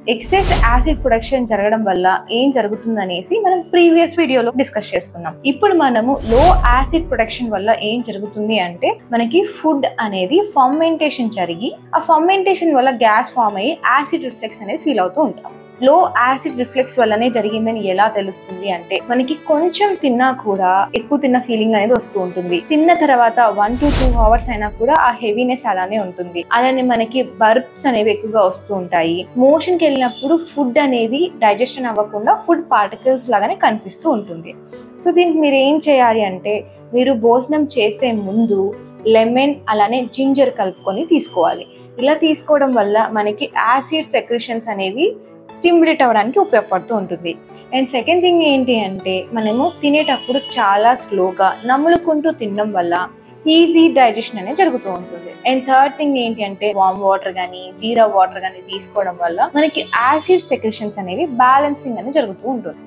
Excess acid production జరగడం వల్ల ఏం జరుగుతుందనేసి మనం ప్రీవియస్ వీడియోలో డిస్కస్ చేసుకున్నాం. ఇప్పుడు మనము లో యాసిడ్ ప్రొడక్షన్ వల్ల ఏం జరుగుతుంది అంటే మనకి ఫుడ్ అనేది ఫర్మెంటేషన్ జరిగి ఆ ఫర్మెంటేషన్ వల్ల గ్యాస్ ఫామ్ అయ్యి యాసిడ్ రిఫ్లెక్స్ అనేది ఫీల్ అవుతూ ఉంటాం. లో యాసిడ్ రిఫ్లెక్స్ వల్లనే జరిగిందని ఎలా తెలుస్తుంది అంటే మనకి కొంచెం తిన్నా కూడా ఎక్కువ తిన్న ఫీలింగ్ అనేది వస్తూ ఉంటుంది. తిన్న తర్వాత 1 to 2 hours అయినా కూడా ఆ హెవీనెస్ అలానే ఉంటుంది. అలానే మనకి బర్ప్స్ అనేవి ఎక్కువగా వస్తూ ఉంటాయి. మోషన్ కి వెళ్ళినప్పుడు ఫుడ్ అనేది డైజెషన్ అవ్వకుండా ఫుడ్ పార్టికల్స్ లాగానే కనిపిస్తూ ఉంటుంది. సో దీనికి మీరు ఏం చేయాలి అంటే మీరు భోజనం చేసే ముందు లెమన్ అలానే జింజర్ కలుపుకొని తీసుకోవాలి. ఇలా తీసుకోవడం వల్ల మనకి యాసిడ్ సెక్రెషన్స్ అనేవి స్టిమ్యులేట్ అవ్వడానికి ఉపయోగపడుతూ ఉంటుంది. అండ్ సెకండ్ థింగ్ ఏంటి అంటే మనము తినేటప్పుడు చాలా స్లోగా నములుకుంటూ తినడం వల్ల ఈజీ డైజెషన్ అనేది జరుగుతూ ఉంటుంది. అండ్ థర్డ్ థింగ్ ఏంటి అంటే వామ్ వాటర్ కానీ జీరా వాటర్ కానీ తీసుకోవడం వల్ల మనకి యాసిడ్ సెక్రెషన్స్ అనేవి బ్యాలెన్సింగ్ అనేది జరుగుతూ ఉంటుంది.